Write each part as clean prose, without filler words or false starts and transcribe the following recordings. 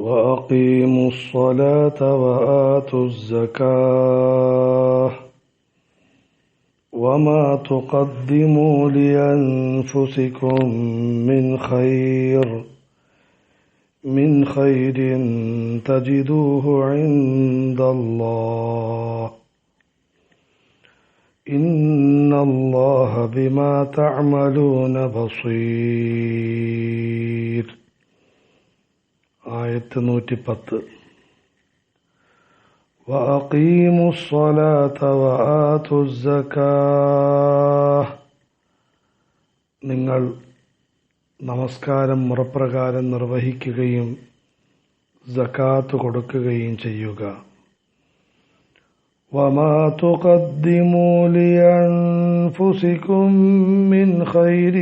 وأقيموا الصلاة وآتوا الزكاة وما تقدموا لأنفسكم من خير تجدوه عند الله إن الله بما تعملون بصير. ആയത്ത് 110. وأقيموا الصلاة وآتوا الزكاة. നിങ്ങൾ നമസ്കാരം മുറപ്രകാരം നിർവഹിക്കുകയും സകാത്ത് കൊടുക്കുകയും ചെയ്യുക. وما تقدموا لأنفسكم من خير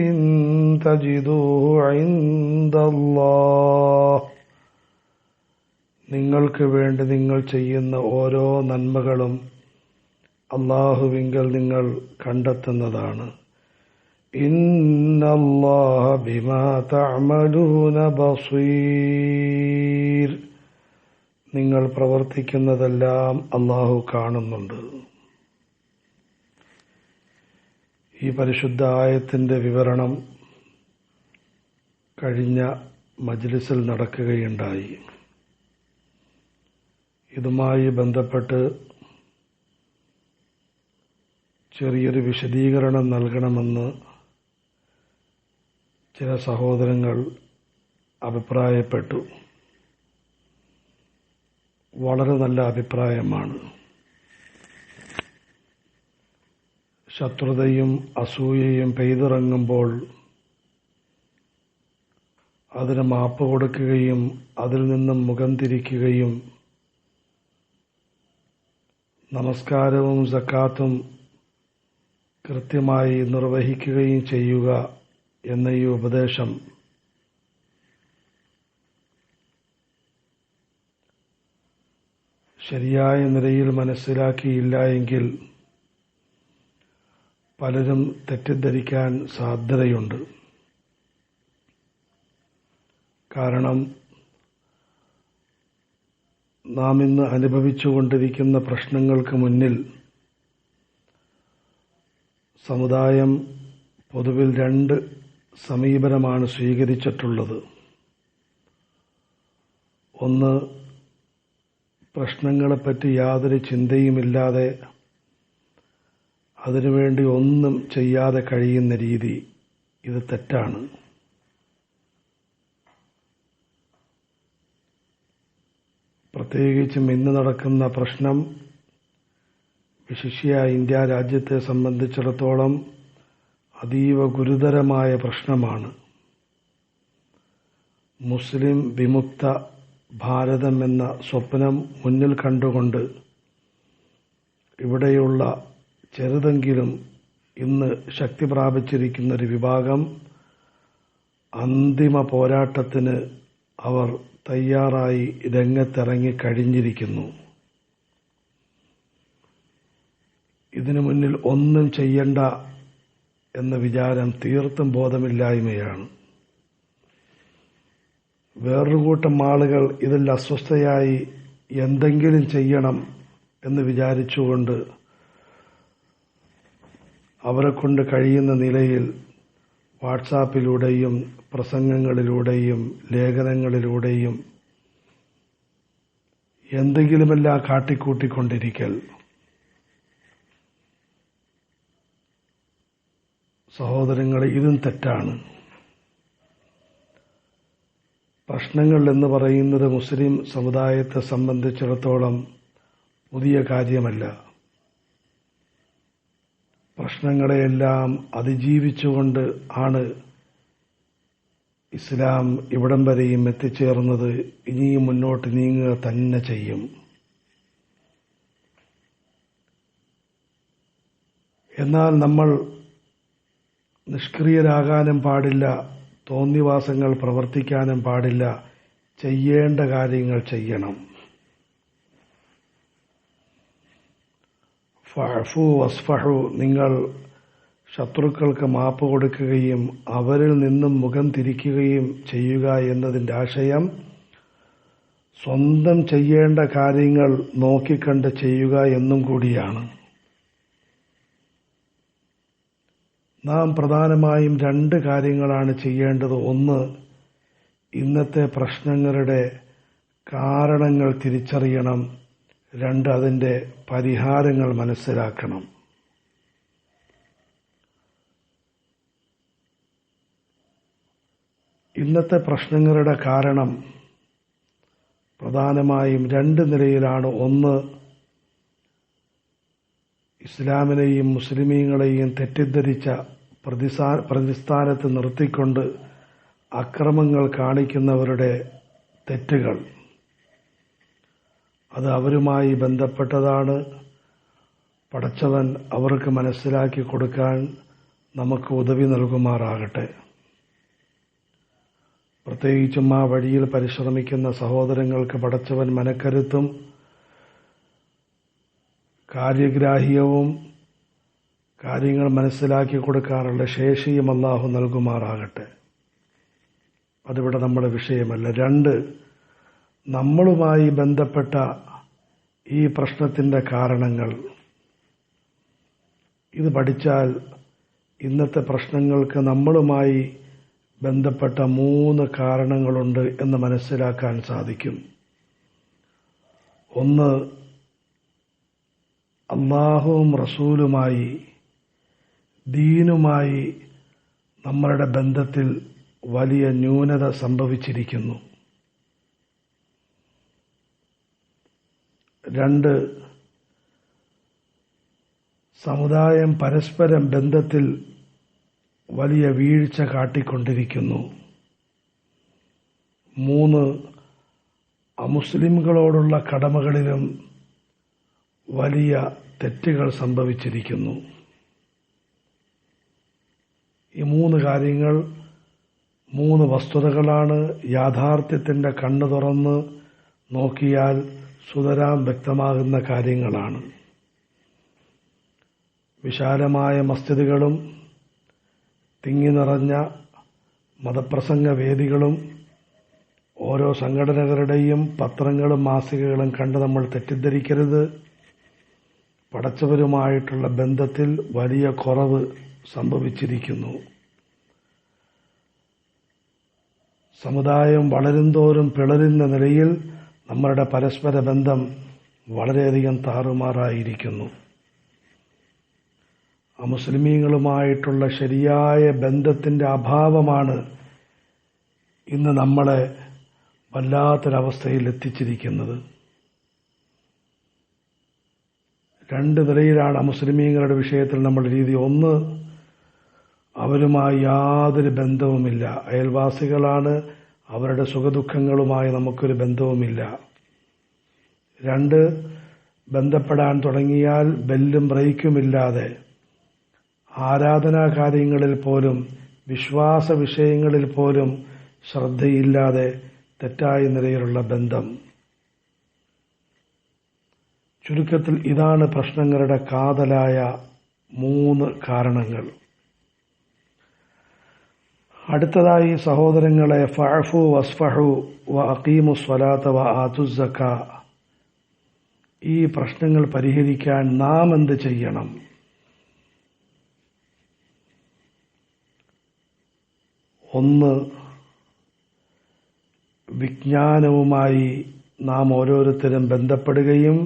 تجدوه عند الله. നിങ്ങൾക്ക് വേണ്ടി നിങ്ങൾ ചെയ്യുന്ന ഓരോ നന്മകളും അല്ലാഹുവിങ്കൽ നിങ്ങൾ കണ്ടെത്തുന്നതാണ്. ഇന്നല്ലാഹ ബിമാ തഅമലൂന ബസീർ. നിങ്ങൾ പ്രവർത്തിക്കുന്നതെല്ലാം അല്ലാഹു കാണുന്നുണ്ട്. ഈ പരിശുദ്ധ ആയത്തിന്റെ വിവരണം കഴിഞ്ഞ മജ്ലിസിൽ നടക്കുകയുണ്ടായി. ഇതുമായി ബന്ധപ്പെട്ട് ചെറിയൊരു വിശദീകരണം നൽകണമെന്ന് ചില സഹോദരങ്ങൾ അഭിപ്രായപ്പെട്ടു. വളരെ നല്ല അഭിപ്രായമാണ്. ശത്രുതയും അസൂയയും പെയ്തിറങ്ങുമ്പോൾ അതിന് മാപ്പ് കൊടുക്കുകയും അതിൽ നിന്നും മുഖം തിരിക്കുകയും നമസ്കാരവും സക്കാത്തും കൃത്യമായി നിർവഹിക്കുകയും ചെയ്യുക എന്ന ഈ ഉപദേശം ശരിയായ നിലയിൽ മനസ്സിലാക്കിയില്ല എങ്കിൽ പലരും തെറ്റിദ്ധരിക്കാൻ സാധ്യതയുണ്ട്. കാരണം നാം ഇന്ന് അനുഭവിച്ചുകൊണ്ടിരിക്കുന്ന പ്രശ്നങ്ങൾക്ക് മുന്നിൽ സമുദായം പൊതുവിൽ രണ്ട് സമീപനമാണ് സ്വീകരിച്ചിട്ടുള്ളത്. ഒന്ന്, പ്രശ്നങ്ങളെപ്പറ്റി യാതൊരു ചിന്തയുമില്ലാതെ അതിനുവേണ്ടി ഒന്നും ചെയ്യാതെ കഴിയുന്ന രീതി. ഇത് തെറ്റാണ്. പ്രത്യേകിച്ചും ഇന്ന് നടക്കുന്ന പ്രശ്നം വിശിഷ്യ ഇന്ത്യ രാജ്യത്തെ സംബന്ധിച്ചിടത്തോളം അതീവ ഗുരുതരമായ പ്രശ്നമാണ്. മുസ്ലിം വിമുക്ത ഭാരതം എന്ന സ്വപ്നം മുന്നിൽ കണ്ടുകൊണ്ട് ഇവിടെയുള്ള ചെറുതെങ്കിലും ഇന്ന് ശക്തി പ്രാപിച്ചിരിക്കുന്നൊരു വിഭാഗം അന്തിമ പോരാട്ടത്തിന് അവർ തയ്യാറായി രംഗത്തിറങ്ങി കഴിഞ്ഞിരിക്കുന്നു. ഇതിനു മുന്നിൽ ഒന്നും ചെയ്യണ്ട എന്ന വിചാരം തീർത്തും ബോധമില്ലായ്മയാണ്. വേറൊരു കൂട്ടം ആളുകൾ ഇതിൽ അസ്വസ്ഥയായി എന്തെങ്കിലും ചെയ്യണം എന്ന് വിചാരിച്ചുകൊണ്ട് അവരെക്കൊണ്ട് കഴിയുന്ന നിലയിൽ വാട്സാപ്പിലൂടെയും പ്രസംഗങ്ങളിലൂടെയും ലേഖനങ്ങളിലൂടെയും എന്തെങ്കിലുമെല്ലാം കാട്ടിക്കൂട്ടിക്കൊണ്ടിരിക്കൽ. സഹോദരങ്ങളെ, ഇതും തെറ്റാണ്. പ്രശ്നങ്ങൾ എന്ന് പറയുന്നത് മുസ്ലിം സമുദായത്തെ സംബന്ധിച്ചിടത്തോളം പുതിയ കാര്യമല്ല. പ്രശ്നങ്ങളെയെല്ലാം അതിജീവിച്ചുകൊണ്ട് ആണ് ഇസ്ലാം ഇവിടം വരെയും എത്തിച്ചേർന്നത്. ഇനിയും മുന്നോട്ട് നീങ്ങുക തന്നെ ചെയ്യും. എന്നാൽ നമ്മൾ നിഷ്ക്രിയരാകാനും പാടില്ല, തോന്നിവാസങ്ങൾ പ്രവർത്തിക്കാനും പാടില്ല. ചെയ്യേണ്ട കാര്യങ്ങൾ ചെയ്യണം. ഫഅഫു വസ്ഫഹു, നിങ്ങൾ ശത്രുക്കൾക്ക് മാപ്പ് കൊടുക്കുകയും അവരിൽ നിന്നും മുഖം തിരിക്കുകയും ചെയ്യുക എന്നതിൻ്റെ ആശയം സ്വന്തം ചെയ്യേണ്ട കാര്യങ്ങൾ നോക്കിക്കണ്ട് ചെയ്യുക എന്നും കൂടിയാണ്. നാം പ്രധാനമായും 2 കാര്യങ്ങളാണ് ചെയ്യേണ്ടത്. ഒന്ന്, ഇന്നത്തെ പ്രശ്നങ്ങളുടെ കാരണങ്ങൾ തിരിച്ചറിയണം. 2, അതിൻ്റെ പരിഹാരങ്ങൾ മനസ്സിലാക്കണം. ഇന്നത്തെ പ്രശ്നങ്ങളുടെ കാരണം പ്രധാനമായും 2 നിലയിലാണ്. ഒന്ന്, ഇസ്ലാമിനെയും മുസ്ലിമീങ്ങളെയും തെറ്റിദ്ധരിച്ച പ്രതിസ്ഥാനത്ത് നിർത്തിക്കൊണ്ട് അക്രമങ്ങൾ കാണിക്കുന്നവരുടെ തെറ്റുകൾ. അത് അവരുമായി ബന്ധപ്പെട്ടതാണ്. പടച്ചവൻ അവർക്ക് മനസ്സിലാക്കി കൊടുക്കാൻ നമുക്ക് ഉദവി നൽകുമാറാകട്ടെ. പ്രത്യേകിച്ചും ആ വഴിയിൽ പരിശ്രമിക്കുന്ന സഹോദരങ്ങൾക്ക് പടച്ചവൻ മനക്കരുത്തും കാര്യഗ്രാഹ്യവും കാര്യങ്ങൾ മനസ്സിലാക്കി കൊടുക്കാനുള്ള ശേഷിയും അല്ലാഹു നൽകുമാറാകട്ടെ. അതിവിടെ നമ്മുടെ വിഷയമല്ല. 2, നമ്മളുമായി ബന്ധപ്പെട്ട ഈ പ്രശ്നത്തിൻ്റെ കാരണങ്ങൾ. ഇത് പഠിച്ചാൽ ഇന്നത്തെ പ്രശ്നങ്ങൾക്ക് നമ്മളുമായി ബന്ധപ്പെട്ട 3 കാരണങ്ങളുണ്ട് എന്ന് മനസ്സിലാക്കാൻ സാധിക്കും. ഒന്ന്, അല്ലാഹുവും റസൂലുമായി ദീനുമായി നമ്മളുടെ ബന്ധത്തിൽ വലിയ ന്യൂനത സംഭവിച്ചിരിക്കുന്നു. 2, സമുദായം പരസ്പരം ബന്ധത്തിൽ വലിയ വീഴ്ച കാട്ടിക്കൊണ്ടിരിക്കുന്നു. 3, അമുസ്ലിംകളോടുള്ള കടമകളിലും വലിയ തെറ്റുകൾ സംഭവിച്ചിരിക്കുന്നു. ഈ 3 കാര്യങ്ങൾ 3 വസ്തുതകളാണ്. യാഥാർത്ഥ്യത്തിൻ്റെ കണ്ണു തുറന്ന് നോക്കിയാൽ സുതരാം വ്യക്തമാകുന്ന കാര്യങ്ങളാണ്. വിശാലമായ മസ്ജിദുകളും തിങ്ങി നിറഞ്ഞ മതപ്രസംഗ വേദികളും ഓരോ സംഘടനകളുടെയും പത്രങ്ങളും മാസികകളും കണ്ട് നമ്മൾ തെറ്റിദ്ധരിക്കരുത്. പടച്ചവരുമായിട്ടുള്ള ബന്ധത്തിൽ വലിയ കുറവ് സംഭവിച്ചിരിക്കുന്നു. സമുദായം വളരുംതോറും പിളരുന്ന നിലയിൽ നമ്മളുടെ പരസ്പര ബന്ധം വളരെയധികം താറുമാറായിരിക്കുന്നു. അമുസ്ലിമീങ്ങളുമായിട്ടുള്ള ശരിയായ ബന്ധത്തിൻ്റെ അഭാവമാണ് ഇന്ന് നമ്മളെ വല്ലാത്തൊരവസ്ഥയിൽ എത്തിച്ചിരിക്കുന്നത്. 2 നിലയിലാണ് അമുസ്ലിമീങ്ങളുടെ വിഷയത്തിൽ നമ്മുടെ രീതി. ഒന്ന്, അവരുമായി യാതൊരു ബന്ധവുമില്ല. അയൽവാസികളാണ്. അവരുടെ സുഖദുഃഖങ്ങളുമായി നമുക്കൊരു ബന്ധവുമില്ല. 2, ബന്ധപ്പെടാൻ തുടങ്ങിയാൽ ബെല്ലും ബ്രേക്കുമില്ലാതെ ആരാധനാ കാര്യങ്ങളിൽ പോലും വിശ്വാസ വിഷയങ്ങളിൽ പോലും ശ്രദ്ധയില്ലാതെ തെറ്റായ നിലയിലുള്ള ബന്ധം. ചുരുക്കത്തിൽ ഇതാണ് പ്രശ്നങ്ങളുടെ കാതലായ 3 കാരണങ്ങൾ. അടുത്തതായി സഹോദരങ്ങളെ, ഫഅഫു വസ്ഫഹു വ അഖീമു സ്വലാത്ത വ ആതു സക്കാ. ഈ പ്രശ്നങ്ങൾ പരിഹരിക്കാൻ നാം എന്ത് ചെയ്യണം? ഒന്ന്, വിജ്ഞാനവുമായി നാം ഓരോരുത്തരും ബന്ധപ്പെടുകയും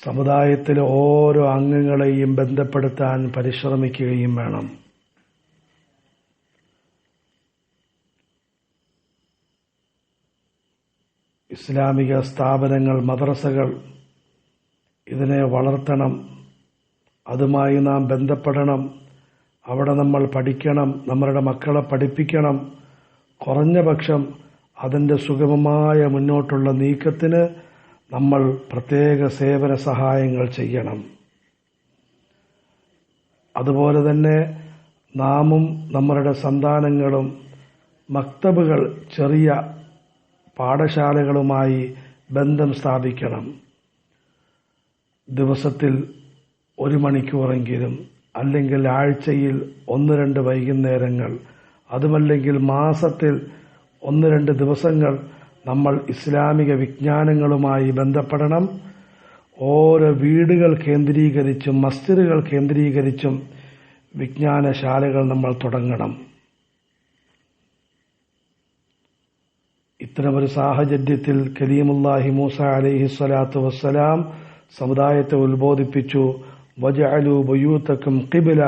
സമുദായത്തിലെ ഓരോ അംഗങ്ങളെയും ബന്ധപ്പെടുത്താൻ പരിശ്രമിക്കുകയും വേണം. ഇസ്ലാമിക സ്ഥാപനങ്ങൾ, മദ്രസകൾ ഇതിനെ വളർത്തണം. അതുമായി നാം ബന്ധപ്പെടണം. അവിടെ നമ്മൾ പഠിക്കണം. നമ്മളുടെ മക്കളെ പഠിപ്പിക്കണം. കുറഞ്ഞ പക്ഷം അതിൻ്റെ സുഗമമായ മുന്നോട്ടുള്ള നീക്കത്തിന് നമ്മൾ പ്രത്യേക സേവന സഹായങ്ങൾ ചെയ്യണം. അതുപോലെ തന്നെ നാമും നമ്മളുടെ സന്താനങ്ങളും മക്തബുകൾ, ചെറിയ പാഠശാലകളുമായി ബന്ധം സ്ഥാപിക്കണം. ദിവസത്തിൽ 1 മണിക്കൂറെങ്കിലും, അല്ലെങ്കിൽ ആഴ്ചയിൽ 1-2 വൈകുന്നേരങ്ങൾ, അതുമല്ലെങ്കിൽ മാസത്തിൽ 1-2 ദിവസങ്ങൾ നമ്മൾ ഇസ്ലാമിക വിജ്ഞാനങ്ങളുമായി ബന്ധപ്പെടണം. ഓരോ വീടുകൾ കേന്ദ്രീകരിച്ചും മസ്ജിദുകൾ കേന്ദ്രീകരിച്ചും വിജ്ഞാനശാലകൾ നമ്മൾ തുടങ്ങണം. ഇത്തരമൊരു സാഹചര്യത്തിൽ കലീമുല്ലാഹി മൂസ അലൈഹി സ്വലാത്തു വസ്സലാം സമുദായത്തെ ഉത്ബോധിപ്പിച്ചു, വജഅലു ബുയൂതക്കും ഖിബ്ല,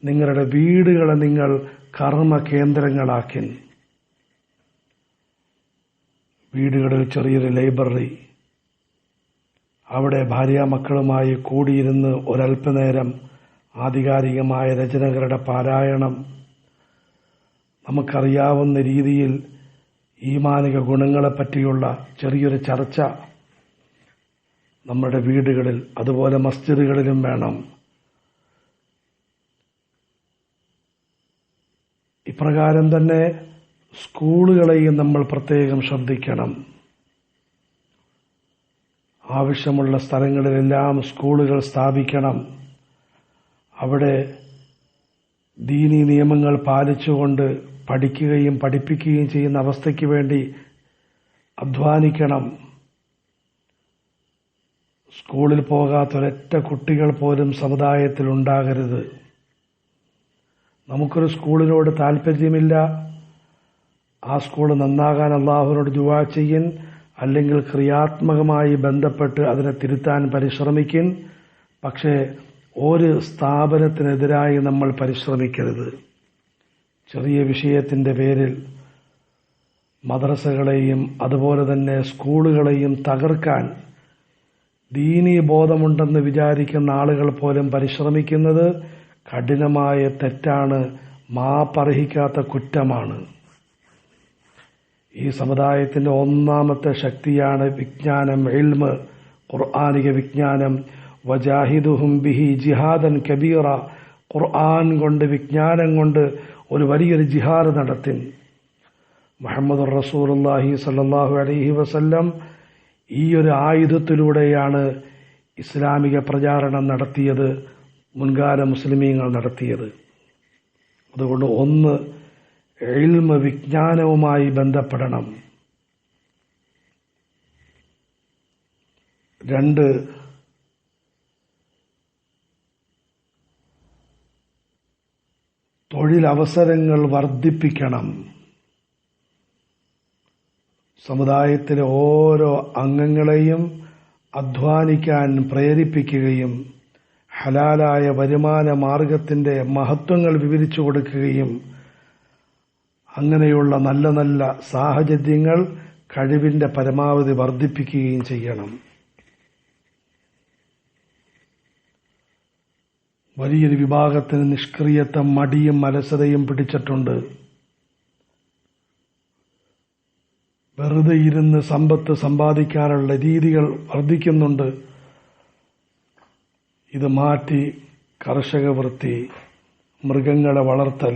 നിങ്ങളുടെ വീടുകളെ നിങ്ങൾ കർമ്മ കേന്ദ്രങ്ങളാക്കി. വീടുകളിൽ ചെറിയൊരു ലൈബ്രറി, അവിടെ ഭാര്യാമക്കളുമായി കൂടിയിരുന്ന് ഒരൽപ്പനേരം ആധികാരികമായ രചനകളുടെ പാരായണം, നമുക്കറിയാവുന്ന രീതിയിൽ ഈമാനിക ഗുണങ്ങളെപ്പറ്റിയുള്ള ചെറിയൊരു ചർച്ച നമ്മുടെ വീടുകളിൽ അതുപോലെ മസ്ജിദുകളിലും വേണം. ഇപ്രകാരം തന്നെ സ്കൂളുകളെയും നമ്മൾ പ്രത്യേകം ശ്രദ്ധിക്കണം. ആവശ്യമുള്ള സ്ഥലങ്ങളിലെല്ലാം സ്കൂളുകൾ സ്ഥാപിക്കണം. അവിടെ ദീനീ നിയമങ്ങൾ പാലിച്ചുകൊണ്ട് പഠിക്കുകയും പഠിപ്പിക്കുകയും ചെയ്യുന്ന അവസ്ഥയ്ക്ക് വേണ്ടി അധ്വാനിക്കണം. സ്കൂളിൽ പോകാത്തൊരൊറ്റ കുട്ടികൾ പോലും സമുദായത്തിൽ ഉണ്ടാകരുത്. നമുക്കൊരു സ്കൂളിനോട് താല്പര്യമില്ല, ആ സ്കൂൾ നന്നാകാൻ അള്ളാഹുവിനോട് ദുആ ചെയ്യൻ, അല്ലെങ്കിൽ ക്രിയാത്മകമായി ബന്ധപ്പെട്ട് അതിനെ തിരുത്താൻ പരിശ്രമിക്കും. പക്ഷേ ഒരു സ്ഥാപനത്തിനെതിരായി നമ്മൾ പരിശ്രമിക്കരുത്. ചെറിയ വിഷയത്തിന്റെ പേരിൽ മദ്രസകളെയും അതുപോലെ തന്നെ സ്കൂളുകളെയും തകർക്കാൻ ദീനീ ബോധമുണ്ടെന്ന് വിചാരിക്കുന്ന ആളുകൾ പോലും പരിശ്രമിക്കുന്നത് കഠിനമായ തെറ്റാണ്, മാപ്പർഹിക്കാത്ത കുറ്റമാണ്. ഈ സമുദായത്തിന്റെ ഒന്നാമത്തെ ശക്തിയാണ് വിജ്ഞാനം, ഇൽമ്, ഖുർആനിക വിജ്ഞാനം. വജാഹിദുഹും ബിഹി ജിഹാദൻ കബീറ, ഖുർആൻ കൊണ്ട് വിജ്ഞാനം കൊണ്ട് ഒരു വലിയൊരു ജിഹാദ് നടത്തി. മുഹമ്മദുർ റസൂലുള്ളാഹി സ്വല്ലല്ലാഹു അലൈഹി വസല്ലം ഈ ഒരു ആയുധത്തിലൂടെയാണ് ഇസ്ലാമിക പ്രചാരണം നടത്തിയത്, മുൻകാല മുസ്ലിമീങ്ങൾ നടത്തിയത്. അതുകൊണ്ട് ഒന്ന്, ഇൽമ് വിജ്ഞാനവുമായി ബന്ധപ്പെടണം. രണ്ട്, തൊഴിലവസരങ്ങൾ വർദ്ധിപ്പിക്കണം. സമുദായത്തിലെ ഓരോ അംഗങ്ങളെയും അധ്വാനിക്കാൻ പ്രേരിപ്പിക്കുകയും ഹലാലായ വരുമാന മാർഗത്തിന്റെ മഹത്വങ്ങൾ വിവരിച്ചു കൊടുക്കുകയും അങ്ങനെയുള്ള നല്ല നല്ല സാഹചര്യങ്ങൾ കഴിവിന്റെ പരമാവധി വർദ്ധിപ്പിക്കുകയും ചെയ്യണം. വലിയൊരു വിഭാഗത്തിന് നിഷ്ക്രിയത്വം, മടിയും അലസതയും പിടിച്ചിട്ടുണ്ട്. വെറുതെ ഇരുന്ന് സമ്പത്ത് സമ്പാദിക്കാനുള്ള രീതികൾ വർദ്ധിക്കുന്നുണ്ട്. ഇത് മാറ്റി കർഷക വൃത്തി, മൃഗങ്ങളെ വളർത്തൽ,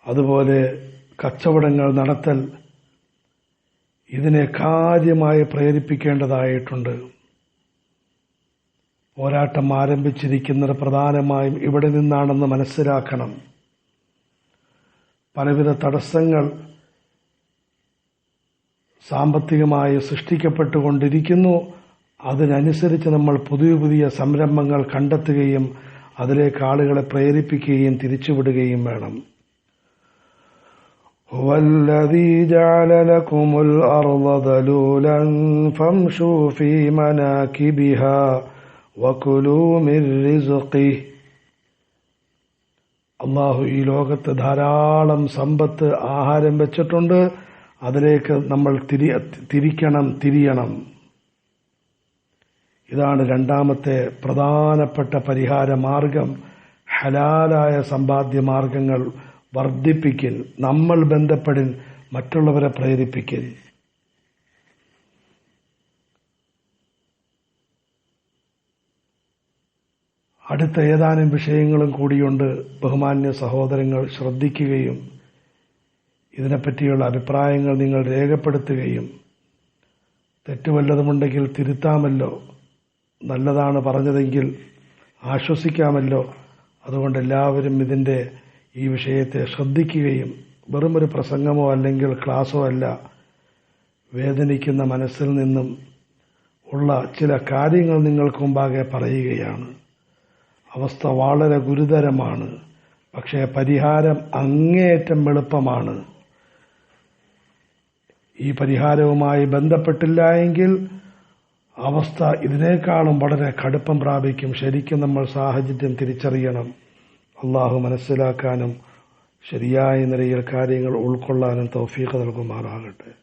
അതുപോലെ കച്ചവടങ്ങൾ നടത്തൽ, ഇതിനെ കാര്യമായി പ്രേരിപ്പിക്കേണ്ടതായിട്ടുണ്ട്. പോരാട്ടം ആരംഭിച്ചിരിക്കുന്നത് പ്രധാനമായും ഇവിടെ നിന്നാണെന്ന് മനസ്സിലാക്കണം. പലവിധ തടസ്സങ്ങൾ സാമ്പത്തികമായി സൃഷ്ടിക്കപ്പെട്ടുകൊണ്ടിരിക്കുന്നു. അതിനനുസരിച്ച് നമ്മൾ പുതിയ പുതിയ സംരംഭങ്ങൾ കണ്ടെത്തുകയും അതിലേക്ക് ആളുകളെ പ്രേരിപ്പിക്കുകയും തിരിച്ചുവിടുകയും വേണം. هو الذي جعل لكم الأرض ذلولا فامشوا في مناكبها وكلوا من رزقه. അള്ളാഹു ഈ ലോകത്ത് ധാരാളം സമ്പത്ത്, ആഹാരം വെച്ചിട്ടുണ്ട്. അതിലേക്ക് നമ്മൾ തിരിയണം. ഇതാണ് രണ്ടാമത്തെ പ്രധാനപ്പെട്ട പരിഹാര മാർഗം. ഹലാലായ സമ്പാദ്യ മാർഗങ്ങൾ വർദ്ധിപ്പിക്കൽ, നമ്മൾ ബന്ധപ്പെടിൽ, മറ്റുള്ളവരെ പ്രേരിപ്പിക്കൽ. അടുത്ത ഏതാനും വിഷയങ്ങളും കൂടിയുണ്ട്. ബഹുമാന്യ സഹോദരങ്ങൾ ശ്രദ്ധിക്കുകയും ഇതിനെപ്പറ്റിയുള്ള അഭിപ്രായങ്ങൾ നിങ്ങൾ രേഖപ്പെടുത്തുകയും തെറ്റുവല്ലതുമുണ്ടെങ്കിൽ തിരുത്താമല്ലോ, നല്ലതാണ് പറഞ്ഞതെങ്കിൽ ആശ്വസിക്കാമല്ലോ. അതുകൊണ്ട് എല്ലാവരും ഈ വിഷയത്തെ ശ്രദ്ധിക്കുകയും വെറുമൊരു പ്രസംഗമോ അല്ലെങ്കിൽ ക്ലാസ്സോ അല്ല, വേദനിക്കുന്ന മനസ്സിൽ നിന്നും ഉള്ള ചില കാര്യങ്ങൾ നിങ്ങൾക്ക് മുമ്പാകെ പറയുകയാണ്. അവസ്ഥ വളരെ ഗുരുതരമാണ്. പക്ഷേ പരിഹാരം അങ്ങേയറ്റം എളുപ്പമാണ്. ഈ പരിഹാരവുമായി ബന്ധപ്പെട്ടില്ല എങ്കിൽ അവസ്ഥ ഇതിനേക്കാളും വളരെ കടുപ്പം പ്രാപിക്കും. ശരിക്കും നമ്മൾ സാഹചര്യം തിരിച്ചറിയണം. അള്ളാഹു മനസ്സിലാക്കാനും ശരിയായ നിലയിൽ കാര്യങ്ങൾ ഉൾക്കൊള്ളാനും തൗഫീഖ് നൽകുമാറാകട്ടെ.